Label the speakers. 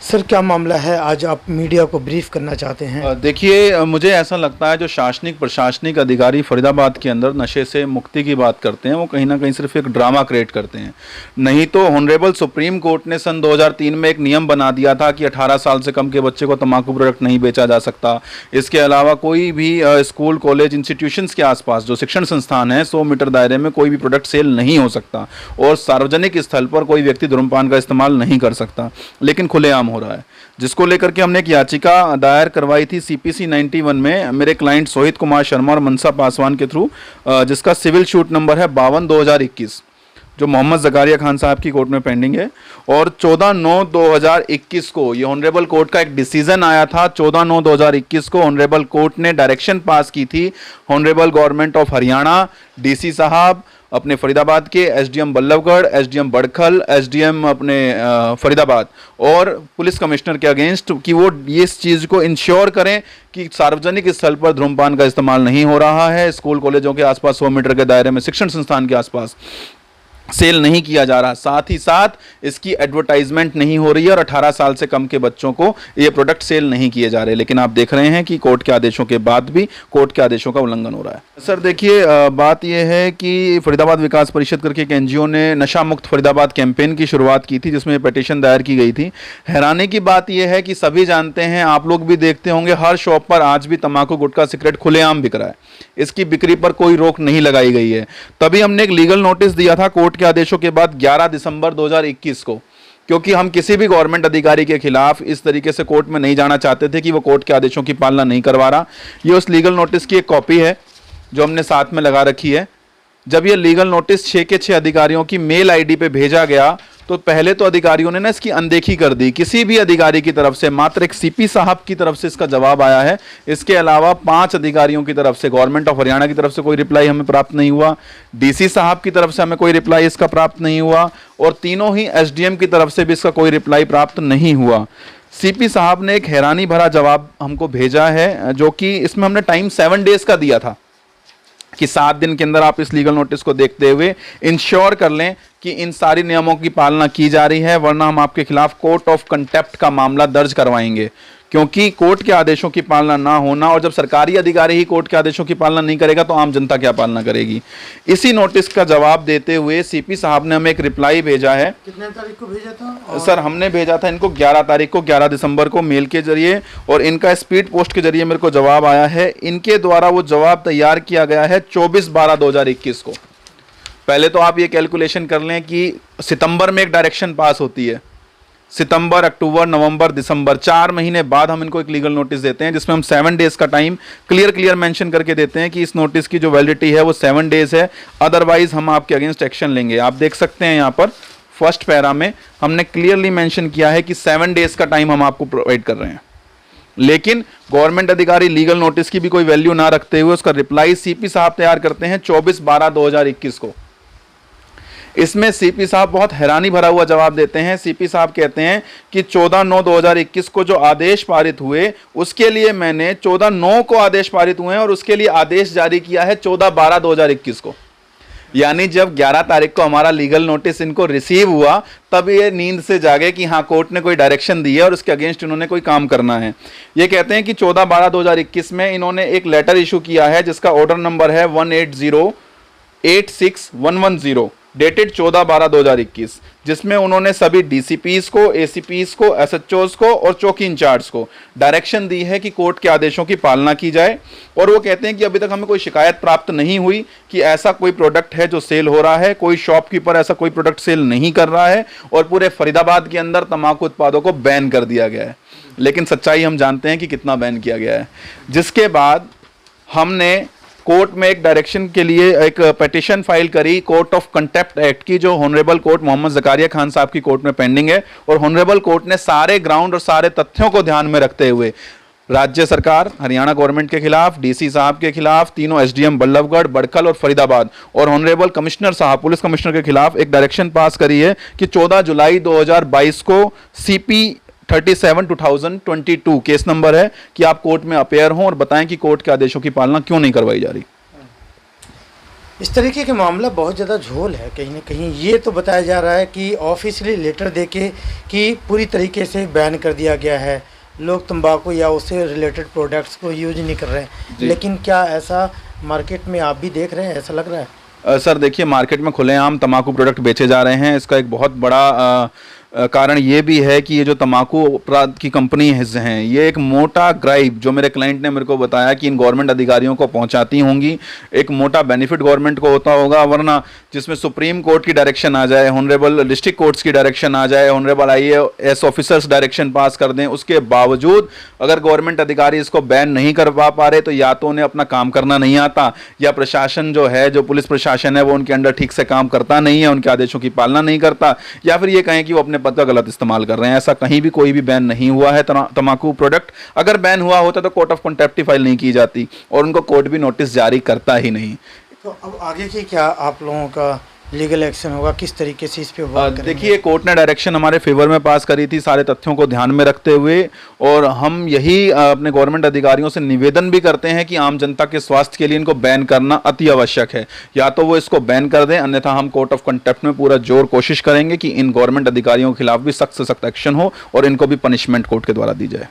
Speaker 1: Sir क्या मामला है, आज आप मीडिया को ब्रीफ करना चाहते हैं?
Speaker 2: देखिए, मुझे ऐसा लगता है जो शासनिक प्रशासनिक अधिकारी फरीदाबाद के अंदर नशे से मुक्ति की बात करते हैं वो कहीं ना कहीं सिर्फ एक ड्रामा क्रिएट करते हैं। नहीं तो ऑनरेबल सुप्रीम कोर्ट ने सन 2003 में एक नियम बना दिया था कि 18 साल से कम के बच्चे को तंबाकू प्रोडक्ट नहीं बेचा जा सकता। इसके अलावा कोई भी स्कूल कॉलेज इंस्टीट्यूशंस के आसपास जो शिक्षण संस्थान है 100 मीटर दायरे में कोई भी प्रोडक्ट सेल नहीं हो सकता और सार्वजनिक स्थल पर कोई व्यक्ति धूम्रपान का इस्तेमाल नहीं कर सकता, लेकिन खुलेआम हो रहा है, जिसको लेकर के हमने एक याचिका दायर करवाई थी CPC 91 में मेरे क्लाइंट सोहित कुमार शर्मा और मनसा पासवान के थ्रू, जिसका सिविल शूट नंबर है 52/2021, जो मोहम्मद जकारिया खान साहब की कोर्ट में पेंडिंग है। और 14/9/2021 को ये ऑनरेबल कोर्ट का एक डिसीजन आया था। 14/9/2021 को ऑनरेबल कोर्ट ने डायरेक्शन पास की थी honourable government of Haryana, DC साहब अपने फरीदाबाद के, SDM Ballabhgarh, SDM Badkhal, SDM अपने फरीदाबाद और पुलिस कमिश्नर के अगेंस्ट कि वो ये इस चीज़ को इंश्योर करें कि सार्वजनिक स्थल पर धूम्रपान का इस्तेमाल नहीं हो रहा है, स्कूल कॉलेजों के आसपास 100 मीटर के दायरे में शिक्षण संस्थान के आसपास सेल नहीं किया जा रहा, साथ ही साथ इसकी एडवर्टाइजमेंट नहीं हो रही है और 18 साल से कम के बच्चों को ये प्रोडक्ट सेल नहीं किए जा रहे। लेकिन आप देख रहे हैं कि कोर्ट के आदेशों के बाद भी कोर्ट के आदेशों का उल्लंघन हो रहा है। सर देखिए, बात यह है कि फरीदाबाद विकास परिषद करके एक NGO ने नशा मुक्त फरीदाबाद कैंपेन की शुरुआत की थी, जिसमें पिटीशन दायर की गई थी। हैरानी की बात यह है कि सभी जानते हैं, आप लोग भी देखते होंगे, हर शॉप पर आज भी तंबाकू गुटखा सिगरेट खुलेआम बिक रहा है, इसकी बिक्री पर कोई रोक नहीं लगाई गई है। तभी हमने एक लीगल नोटिस दिया था कोर्ट के आदेशों के बाद 11 दिसंबर 2021 को, क्योंकि हम किसी भी गवर्नमेंट अधिकारी के खिलाफ इस तरीके से कोर्ट में नहीं जाना चाहते थे कि वो कोर्ट के आदेशों की पालना नहीं करवा रहा। ये उस लीगल नोटिस की एक कॉपी है जो हमने साथ में लगा रखी है। जब ये लीगल नोटिस 6 के 6 अधिकारियों की मेल ID पे भेजा गया तो पहले तो अधिकारियों ने ना इसकी अनदेखी कर दी। किसी भी अधिकारी की तरफ से मात्र एक CP साहब की तरफ से इसका जवाब आया है। इसके अलावा 5 अधिकारियों की तरफ से, गवर्नमेंट ऑफ हरियाणा की तरफ से कोई रिप्लाई हमें प्राप्त नहीं हुआ, DC साहब की तरफ से हमें कोई रिप्लाई इसका प्राप्त नहीं हुआ और तीनों ही SDM की तरफ से भी इसका कोई रिप्लाई प्राप्त नहीं हुआ। CP साहब ने एक हैरानी भरा जवाब हमको भेजा है, जो कि इसमें हमने टाइम 7 डेज का दिया था कि 7 दिन के अंदर आप इस लीगल नोटिस को देखते हुए इंश्योर कर लें कि इन सारी नियमों की पालना की जा रही है, वरना हम आपके खिलाफ कोर्ट ऑफ कंटेप्ट का मामला दर्ज करवाएंगे। क्योंकि कोर्ट के आदेशों की पालना ना होना, और जब सरकारी अधिकारी ही कोर्ट के आदेशों की पालना नहीं करेगा तो आम जनता क्या पालना करेगी। इसी नोटिस का जवाब देते हुए CP साहब ने हमें एक रिप्लाई भेजा है।
Speaker 1: कितने तारीख को भेजा था?
Speaker 2: सर हमने भेजा था इनको 11 तारीख को, 11 दिसंबर को मेल के जरिए, और इनका स्पीड पोस्ट के जरिए मेरे को जवाब आया है। इनके द्वारा वो जवाब तैयार किया गया है 24/12/2021 को। पहले तो आप ये कैलकुलेशन कर लें कि सितंबर में एक डायरेक्शन पास होती है, सितंबर, अक्टूबर, नवंबर, दिसंबर, 4 महीने बाद हम इनको एक लीगल नोटिस देते हैं, जिसमें हम 7 डेज का टाइम क्लियर मेंशन करके देते हैं कि इस नोटिस की जो वैलिडिटी है वो 7 डेज है, अदरवाइज हम आपके अगेंस्ट एक्शन लेंगे। आप देख सकते हैं यहाँ पर फर्स्ट पैरा में हमने क्लियरली मेंशन किया है कि 7 डेज का टाइम हम आपको प्रोवाइड कर रहे हैं। लेकिन गवर्नमेंट अधिकारी लीगल नोटिस की भी कोई वैल्यू ना रखते हुए उसका रिप्लाई CP साहब तैयार करते हैं 24/12/2021 को। इसमें CP साहब बहुत हैरानी भरा हुआ जवाब देते हैं। CP साहब कहते हैं कि 14/9/2021 को जो आदेश पारित हुए उसके लिए मैंने 14/9 को आदेश पारित हुए हैं और उसके लिए आदेश जारी किया है 14/12/2021 को। यानी जब 11 तारीख को हमारा लीगल नोटिस इनको रिसीव हुआ तब ये नींद से जागे कि हाँ कोर्ट ने कोई डायरेक्शन दी है और उसके अगेंस्ट इन्होंने कोई काम करना है। ये कहते हैं कि 14/12/2021 में इन्होंने एक लेटर इशू किया है जिसका ऑर्डर नंबर है 180-86110, डेटेड 14/12/2021, जिसमें उन्होंने सभी DCPs को, ACPs को, SHOs को और चौकी इंचार्ज को डायरेक्शन दी है कि कोर्ट के आदेशों की पालना की जाए। और वो कहते हैं कि अभी तक हमें कोई शिकायत प्राप्त नहीं हुई कि ऐसा कोई प्रोडक्ट है जो सेल हो रहा है, कोई शॉपकीपर ऐसा कोई प्रोडक्ट सेल नहीं कर रहा है और पूरे फरीदाबाद के अंदर तंबाकू उत्पादों को बैन कर दिया गया है। लेकिन सच्चाई हम जानते हैं कि कितना बैन किया गया है। जिसके बाद हमने कोर्ट में एक डायरेक्शन के लिए एक पिटीशन फाइल करी कोर्ट ऑफ कंटेप्ट एक्ट की, जो ऑनरेबल कोर्ट मोहम्मद जकारिया खान साहब की कोर्ट में पेंडिंग है। और ऑनरेबल कोर्ट ने सारे ग्राउंड और सारे तथ्यों को ध्यान में रखते हुए राज्य सरकार, हरियाणा गवर्नमेंट के खिलाफ, DC साहब के खिलाफ, तीनों SDM बल्लभगढ़, बड़खल और फरीदाबाद और ऑनरेबल कमिश्नर साहब, पुलिस कमिश्नर के खिलाफ एक डायरेक्शन पास करी है कि 14 जुलाई 2022 को CP 37/2022 केस नंबर है कि आप कोर्ट में अपेयर हों और बताएं कि कोर्ट के आदेशों की पालना क्यों नहीं करवाई जा रही।
Speaker 1: इस तरीके के मामला बहुत ज़्यादा झोल है कहीं ना कहीं। ये तो बताया जा रहा है कि ऑफिशियली लेटर देके कि पूरी तरीके से बैन कर दिया गया है, लोग तंबाकू या उससे रिलेटेड प्रोडक्ट्स को यूज नहीं कर रहे हैं, लेकिन क्या ऐसा मार्केट में आप भी देख रहे हैं, ऐसा लग रहा है?
Speaker 2: सर देखिए, मार्केट में खुलेआम तंबाकू प्रोडक्ट बेचे जा रहे हैं। इसका एक बहुत बड़ा कारण ये भी है कि ये जो तंबाकू अपराध की कंपनी हैं, ये एक मोटा ग्राइब, जो मेरे क्लाइंट ने मेरे को बताया कि इन गवर्नमेंट अधिकारियों को पहुंचाती होंगी, एक मोटा बेनिफिट गवर्नमेंट को होता होगा, वरना जिसमें सुप्रीम कोर्ट की डायरेक्शन आ जाए, ऑनरेबल डिस्ट्रिक्ट कोर्ट्स की डायरेक्शन आ जाए, ऑनरेबल IAS ऑफिसर्स डायरेक्शन पास कर दें, उसके बावजूद अगर गवर्नमेंट अधिकारी इसको बैन नहीं कर पा रहे, तो या तो उन्हें अपना काम करना नहीं आता, या प्रशासन जो है, जो पुलिस प्रशासन है, वो उनके अंडर ठीक से काम करता नहीं है, उनके आदेशों की पालना नहीं करता, या फिर ये कहें कि वो अपने पद का गलत इस्तेमाल कर रहे हैं। ऐसा कहीं भी कोई भी बैन नहीं हुआ है तंबाकू प्रोडक्ट। अगर बैन हुआ होता तो कोर्ट ऑफ कंटेम्प्ट फाइल नहीं की जाती और उनको कोर्ट भी नोटिस जारी करता ही नहीं।
Speaker 1: तो अब आगे की क्या आप लोगों का लीगल एक्शन होगा, किस तरीके से इस पे वर्क करेंगे?
Speaker 2: देखिए, कोर्ट ने डायरेक्शन हमारे फेवर में पास करी थी, सारे तथ्यों को ध्यान में रखते हुए, और हम यही अपने गवर्नमेंट अधिकारियों से निवेदन भी करते हैं कि आम जनता के स्वास्थ्य के लिए इनको बैन करना अति आवश्यक है। या तो वो इसको बैन कर दें, अन्यथा हम कोर्ट ऑफ कंटेम्प्ट में पूरा जोर कोशिश करेंगे कि इन गवर्नमेंट अधिकारियों के खिलाफ भी सख्त से सख्त एक्शन हो और इनको भी पनिशमेंट कोर्ट के द्वारा दी जाए।